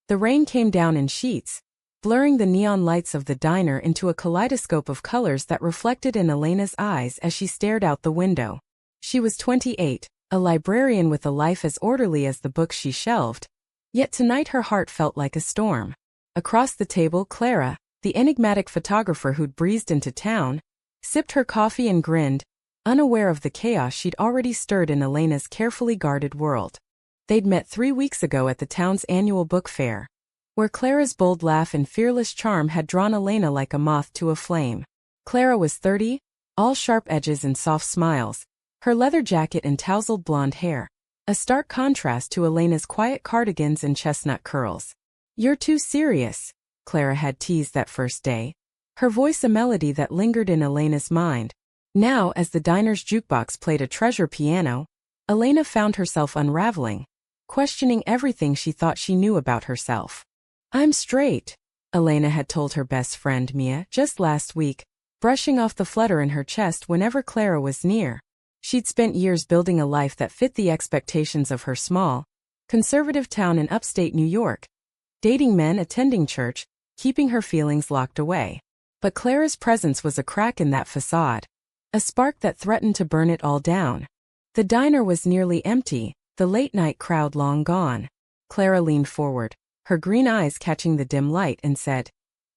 The rain came down in sheets, blurring the neon lights of the diner into a kaleidoscope of colors that reflected in Elena's eyes as she stared out the window. She was 28, a librarian with a life as orderly as the books she shelved, yet tonight her heart felt like a storm. Across the table, Clara, the enigmatic photographer who'd breezed into town, sipped her coffee and grinned, unaware of the chaos she'd already stirred in Elena's carefully guarded world. They'd met 3 weeks ago at the town's annual book fair, where Clara's bold laugh and fearless charm had drawn Elena like a moth to a flame. Clara was 30, all sharp edges and soft smiles, her leather jacket and tousled blonde hair, a stark contrast to Elena's quiet cardigans and chestnut curls. "You're too serious," Clara had teased that first day, her voice a melody that lingered in Elena's mind. Now, as the diner's jukebox played a treasure piano, Elena found herself unraveling, questioning everything she thought she knew about herself. "I'm straight," Elena had told her best friend Mia just last week, brushing off the flutter in her chest whenever Clara was near. She'd spent years building a life that fit the expectations of her small, conservative town in upstate New York, dating men, attending church, keeping her feelings locked away. But Clara's presence was a crack in that facade, a spark that threatened to burn it all down. The diner was nearly empty, the late-night crowd long gone. Clara leaned forward, her green eyes catching the dim light, and said,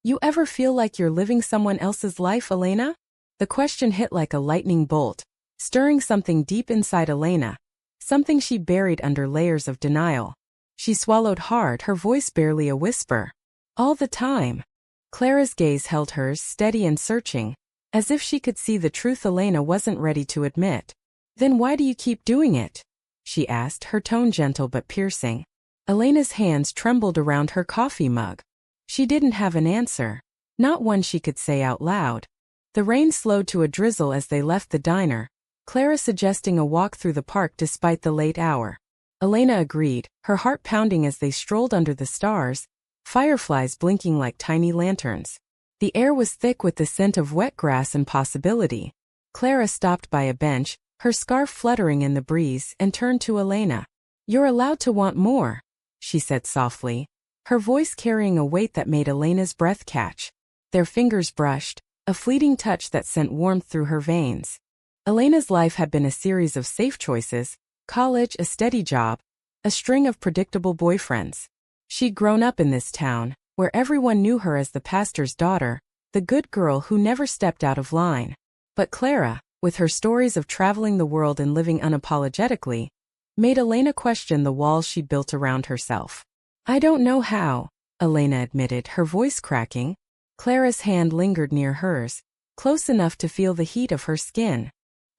"You ever feel like you're living someone else's life, Elena?" The question hit like a lightning bolt, stirring something deep inside Elena, something she buried under layers of denial. She swallowed hard, her voice barely a whisper. "All the time." Clara's gaze held hers, steady and searching, as if she could see the truth Elena wasn't ready to admit. "Then why do you keep doing it?" she asked, her tone gentle but piercing. Elena's hands trembled around her coffee mug. She didn't have an answer, not one she could say out loud. The rain slowed to a drizzle as they left the diner, Clara suggesting a walk through the park despite the late hour. Elena agreed, her heart pounding as they strolled under the stars, fireflies blinking like tiny lanterns. The air was thick with the scent of wet grass and possibility. Clara stopped by a bench, her scarf fluttering in the breeze, and turned to Elena. "You're allowed to want more," she said softly, her voice carrying a weight that made Elena's breath catch. Their fingers brushed, a fleeting touch that sent warmth through her veins. Elena's life had been a series of safe choices: college, a steady job, a string of predictable boyfriends. She'd grown up in this town, where everyone knew her as the pastor's daughter, the good girl who never stepped out of line. But Clara, with her stories of traveling the world and living unapologetically, made Elena question the walls she'd built around herself. "I don't know how," Elena admitted, her voice cracking. Clara's hand lingered near hers, close enough to feel the heat of her skin.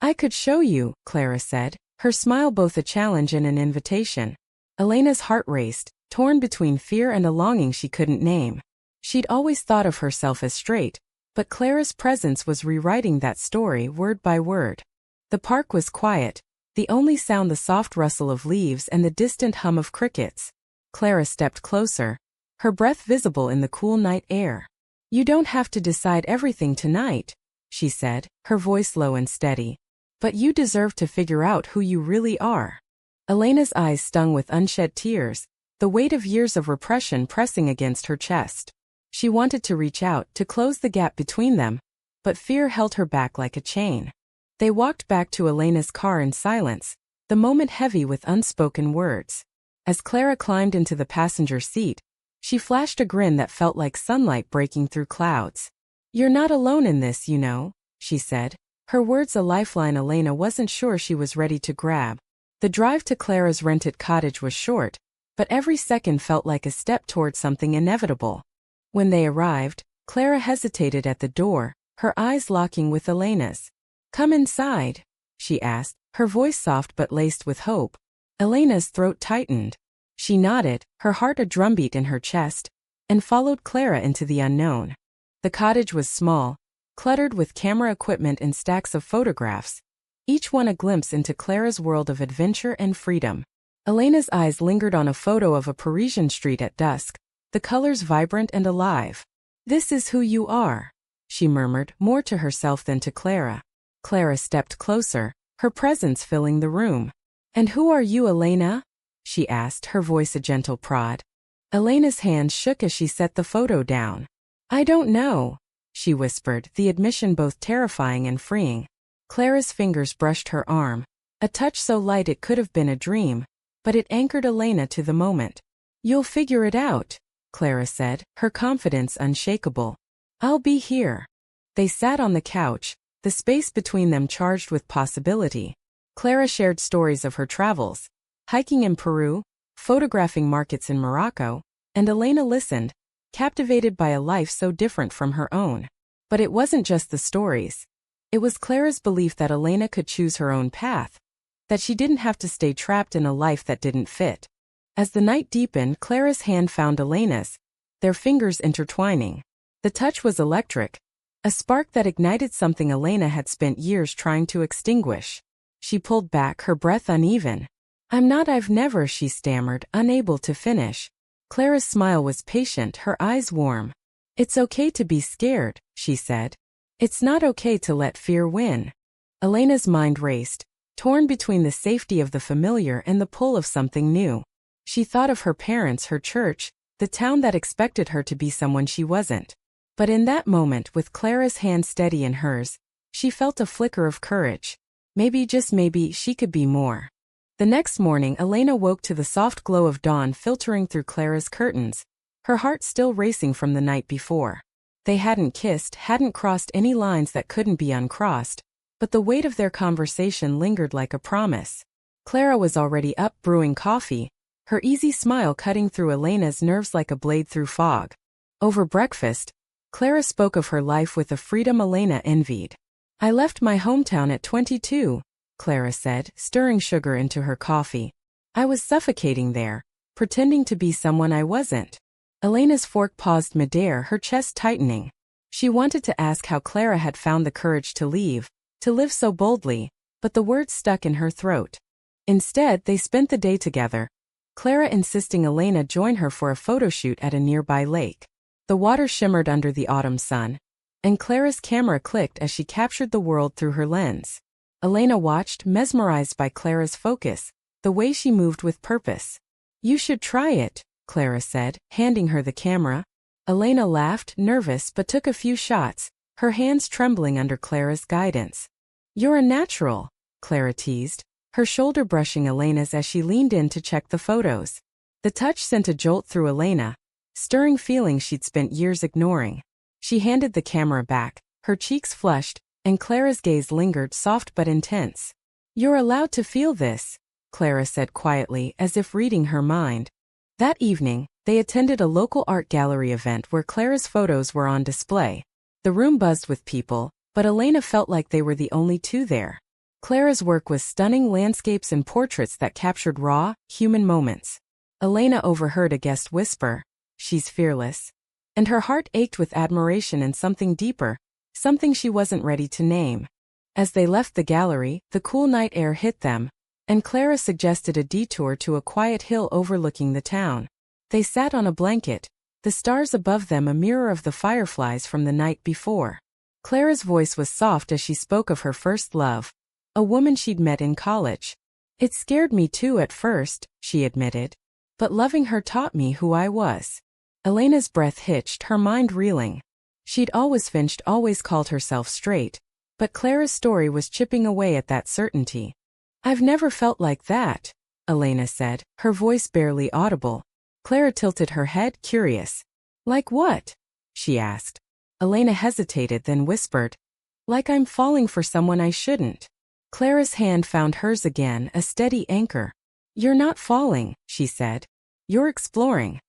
"I could show you," Clara said, her smile both a challenge and an invitation. Elena's heart raced, torn between fear and a longing she couldn't name. She'd always thought of herself as straight, but Clara's presence was rewriting that story word by word. The park was quiet, the only sound the soft rustle of leaves and the distant hum of crickets. Clara stepped closer, her breath visible in the cool night air. "You don't have to decide everything tonight," she said, her voice low and steady. "But you deserve to figure out who you really are." Elena's eyes stung with unshed tears, the weight of years of repression pressing against her chest. She wanted to reach out, to close the gap between them, but fear held her back like a chain. They walked back to Elena's car in silence, the moment heavy with unspoken words. As Clara climbed into the passenger seat, she flashed a grin that felt like sunlight breaking through clouds. "You're not alone in this, you know," she said, her words a lifeline Elena wasn't sure she was ready to grab. The drive to Clara's rented cottage was short, but every second felt like a step toward something inevitable. When they arrived, Clara hesitated at the door, her eyes locking with Elena's. "Come inside," she asked, her voice soft but laced with hope. Elena's throat tightened. She nodded, her heart a drumbeat in her chest, and followed Clara into the unknown. The cottage was small, cluttered with camera equipment and stacks of photographs, each one a glimpse into Clara's world of adventure and freedom. Elena's eyes lingered on a photo of a Parisian street at dusk, the colors vibrant and alive. "This is who you are," she murmured, more to herself than to Clara. Clara stepped closer, her presence filling the room. "And who are you, Elena?" she asked, her voice a gentle prod. Elena's hand shook as she set the photo down. I don't know, she whispered, the admission both terrifying and freeing. Clara's fingers brushed her arm, a touch so light it could have been a dream, but it anchored Elena to the moment. You'll figure it out, Clara said, her confidence unshakable. I'll be here. They sat on the couch, the space between them charged with possibility. Clara shared stories of her travels, hiking in Peru, photographing markets in Morocco, and Elena listened, captivated by a life so different from her own. But it wasn't just the stories. It was Clara's belief that Elena could choose her own path, that she didn't have to stay trapped in a life that didn't fit. As the night deepened, Clara's hand found Elena's, their fingers intertwining. The touch was electric, a spark that ignited something Elena had spent years trying to extinguish. She pulled back, her breath uneven. I've never, she stammered, unable to finish. Clara's smile was patient, her eyes warm. It's okay to be scared, she said. It's not okay to let fear win. Elena's mind raced, torn between the safety of the familiar and the pull of something new. She thought of her parents, her church, the town that expected her to be someone she wasn't. But in that moment, with Clara's hand steady in hers, she felt a flicker of courage. Maybe, just maybe, she could be more. The next morning, Elena woke to the soft glow of dawn filtering through Clara's curtains, her heart still racing from the night before. They hadn't kissed, hadn't crossed any lines that couldn't be uncrossed, but the weight of their conversation lingered like a promise. Clara was already up brewing coffee, her easy smile cutting through Elena's nerves like a blade through fog. Over breakfast, Clara spoke of her life with a freedom Elena envied. I left my hometown at 22, Clara said, stirring sugar into her coffee. I was suffocating there, pretending to be someone I wasn't. Elena's fork paused midair, her chest tightening. She wanted to ask how Clara had found the courage to leave, to live so boldly, but the words stuck in her throat. Instead, they spent the day together, Clara insisting Elena join her for a photo shoot at a nearby lake. The water shimmered under the autumn sun, and Clara's camera clicked as she captured the world through her lens. Elena watched, mesmerized by Clara's focus, the way she moved with purpose. You should try it, Clara said, handing her the camera. Elena laughed, nervous, but took a few shots, her hands trembling under Clara's guidance. You're a natural, Clara teased, her shoulder brushing Elena's as she leaned in to check the photos. The touch sent a jolt through Elena, stirring feelings she'd spent years ignoring. She handed the camera back, her cheeks flushed, and Clara's gaze lingered, soft but intense. You're allowed to feel this, Clara said quietly, as if reading her mind. That evening, they attended a local art gallery event where Clara's photos were on display. The room buzzed with people, but Elena felt like they were the only two there. Clara's work was stunning, landscapes and portraits that captured raw, human moments. Elena overheard a guest whisper, "She's fearless." And her heart ached with admiration and something deeper, something she wasn't ready to name. As they left the gallery, the cool night air hit them, and Clara suggested a detour to a quiet hill overlooking the town. They sat on a blanket, the stars above them a mirror of the fireflies from the night before. Clara's voice was soft as she spoke of her first love, a woman she'd met in college. It scared me too at first, she admitted, but loving her taught me who I was. Elena's breath hitched, her mind reeling. She'd always finched, always called herself straight, but Clara's story was chipping away at that certainty. I've never felt like that, Elena said, her voice barely audible. Clara tilted her head, curious. Like what? She asked. Elena hesitated, then whispered, like I'm falling for someone I shouldn't. Clara's hand found hers again, a steady anchor. You're not falling, she said. You're exploring.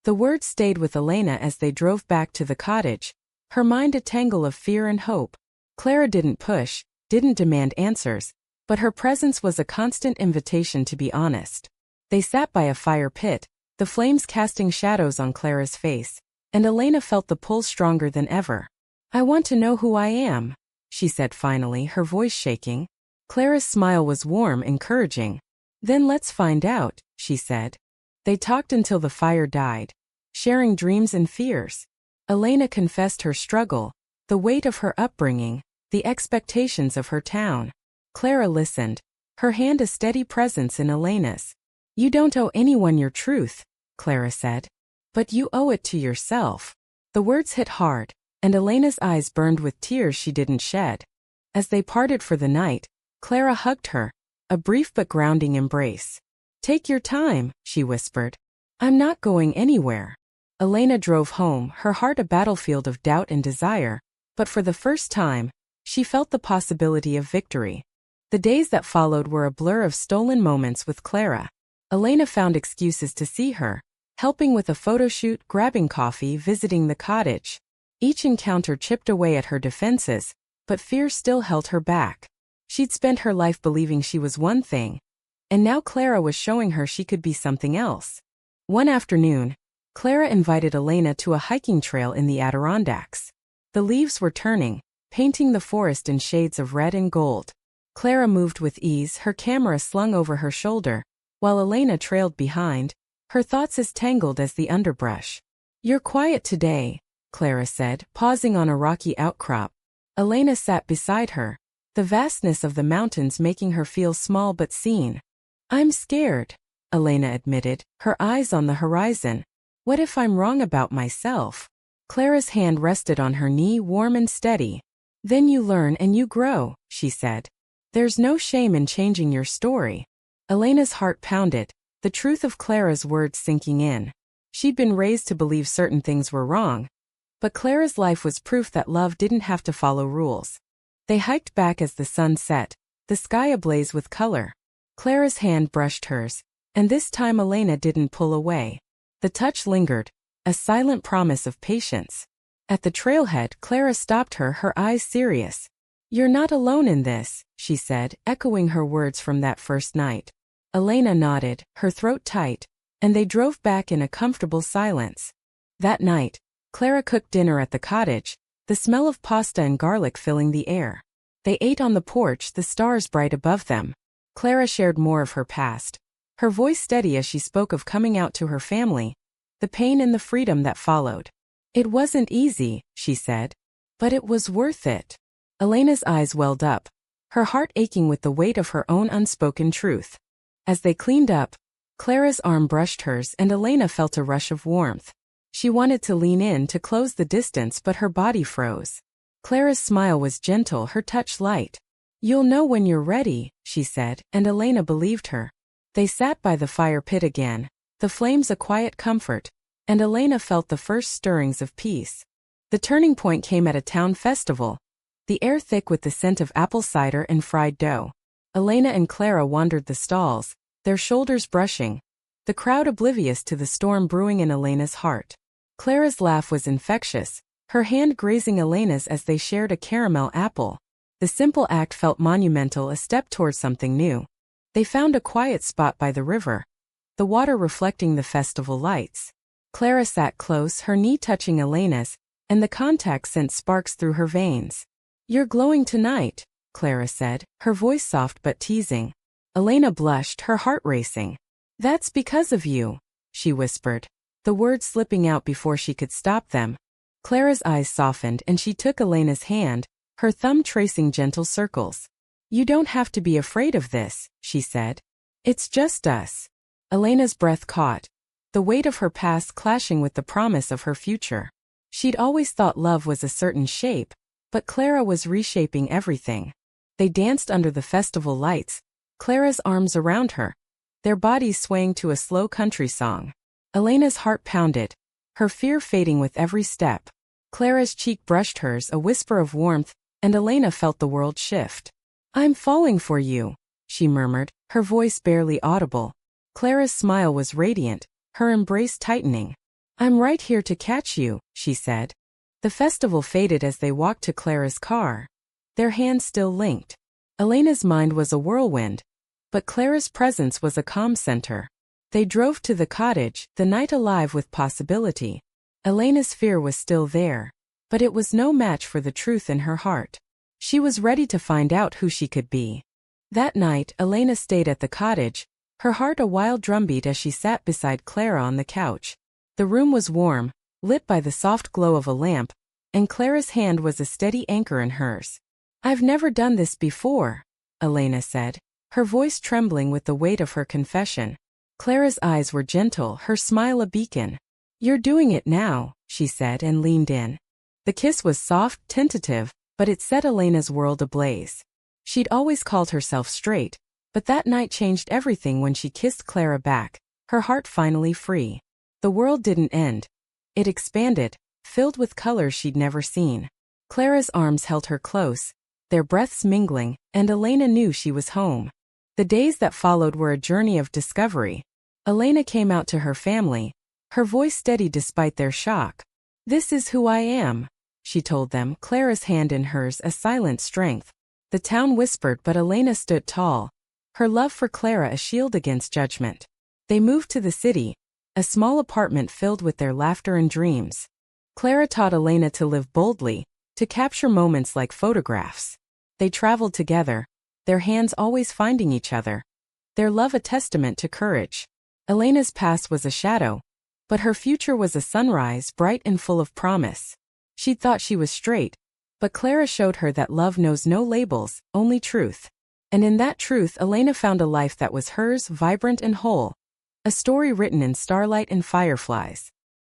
The words stayed with Elena as they drove back to the cottage, her mind a tangle of fear and hope. Clara didn't push, didn't demand answers, but her presence was a constant invitation to be honest. They sat by a fire pit, the flames casting shadows on Clara's face, and Elena felt the pull stronger than ever. I want to know who I am, she said finally, her voice shaking. Clara's smile was warm, encouraging. Then let's find out, she said. They talked until the fire died, sharing dreams and fears. Elena confessed her struggle, the weight of her upbringing, the expectations of her town. Clara listened, her hand a steady presence in Elena's. You don't owe anyone your truth, Clara said. But you owe it to yourself. The words hit hard, and Elena's eyes burned with tears she didn't shed. As they parted for the night, Clara hugged her, a brief but grounding embrace. Take your time, she whispered. I'm not going anywhere. Elena drove home, her heart a battlefield of doubt and desire, but for the first time, she felt the possibility of victory. The days that followed were a blur of stolen moments with Clara. Elena found excuses to see her, helping with a photo shoot, grabbing coffee, visiting the cottage. Each encounter chipped away at her defenses, but fear still held her back. She'd spent her life believing she was one thing, and now Clara was showing her she could be something else. One afternoon, Clara invited Elena to a hiking trail in the Adirondacks. The leaves were turning, painting the forest in shades of red and gold. Clara moved with ease, her camera slung over her shoulder, while Elena trailed behind, her thoughts as tangled as the underbrush. You're quiet today, Clara said, pausing on a rocky outcrop. Elena sat beside her, the vastness of the mountains making her feel small but seen. I'm scared, Elena admitted, her eyes on the horizon. What if I'm wrong about myself? Clara's hand rested on her knee, warm and steady. Then you learn and you grow, she said. There's no shame in changing your story. Elena's heart pounded, the truth of Clara's words sinking in. She'd been raised to believe certain things were wrong, but Clara's life was proof that love didn't have to follow rules. They hiked back as the sun set, the sky ablaze with color. Clara's hand brushed hers, and this time Elena didn't pull away. The touch lingered, a silent promise of patience. At the trailhead, Clara stopped her, her eyes serious. You're not alone in this, she said, echoing her words from that first night. Elena nodded, her throat tight, and they drove back in a comfortable silence. That night, Clara cooked dinner at the cottage, the smell of pasta and garlic filling the air. They ate on the porch, the stars bright above them. Clara shared more of her past, her voice steady as she spoke of coming out to her family, the pain and the freedom that followed. It wasn't easy, she said, but it was worth it. Elena's eyes welled up, her heart aching with the weight of her own unspoken truth. As they cleaned up, Clara's arm brushed hers and Elena felt a rush of warmth. She wanted to lean in to close the distance, but her body froze. Clara's smile was gentle, her touch light. You'll know when you're ready, she said, and Elena believed her. They sat by the fire pit again, the flames a quiet comfort, and Elena felt the first stirrings of peace. The turning point came at a town festival, the air thick with the scent of apple cider and fried dough. Elena and Clara wandered the stalls, their shoulders brushing, the crowd oblivious to the storm brewing in Elena's heart. Clara's laugh was infectious, her hand grazing Elena's as they shared a caramel apple. The simple act felt monumental, a step toward something new. They found a quiet spot by the river, the water reflecting the festival lights. Clara sat close, her knee touching Elena's, and the contact sent sparks through her veins. You're glowing tonight, Clara said, her voice soft but teasing. Elena blushed, her heart racing. That's because of you, she whispered, the words slipping out before she could stop them. Clara's eyes softened and she took Elena's hand, her thumb tracing gentle circles. You don't have to be afraid of this, she said. It's just us. Elena's breath caught, the weight of her past clashing with the promise of her future. She'd always thought love was a certain shape, but Clara was reshaping everything. They danced under the festival lights, Clara's arms around her, their bodies swaying to a slow country song. Elena's heart pounded, her fear fading with every step. Clara's cheek brushed hers, a whisper of warmth, and Elena felt the world shift. I'm falling for you, she murmured, her voice barely audible. Clara's smile was radiant, her embrace tightening. I'm right here to catch you, she said. The festival faded as they walked to Clara's car, their hands still linked. Elena's mind was a whirlwind, but Clara's presence was a calm center. They drove to the cottage, the night alive with possibility. Elena's fear was still there, but it was no match for the truth in her heart. She was ready to find out who she could be. That night, Elena stayed at the cottage, her heart a wild drumbeat as she sat beside Clara on the couch. The room was warm, lit by the soft glow of a lamp, and Clara's hand was a steady anchor in hers. I've never done this before, Elena said, her voice trembling with the weight of her confession. Clara's eyes were gentle, her smile a beacon. "You're doing it now," she said and leaned in. The kiss was soft, tentative, but it set Elena's world ablaze. She'd always called herself straight, but that night changed everything when she kissed Clara back, her heart finally free. The world didn't end. It expanded, filled with colors she'd never seen. Clara's arms held her close, their breaths mingling, and Elena knew she was home. The days that followed were a journey of discovery. Elena came out to her family, her voice steady despite their shock. "This is who I am," she told them, Clara's hand in hers a silent strength. The town whispered, but Elena stood tall, her love for Clara a shield against judgment. They moved to the city, a small apartment filled with their laughter and dreams. Clara taught Elena to live boldly, to capture moments like photographs. They traveled together, their hands always finding each other, their love a testament to courage. Elena's past was a shadow, but her future was a sunrise, bright and full of promise. She'd thought she was straight, but Clara showed her that love knows no labels, only truth. And in that truth, Elena found a life that was hers, vibrant and whole. A story written in starlight and fireflies.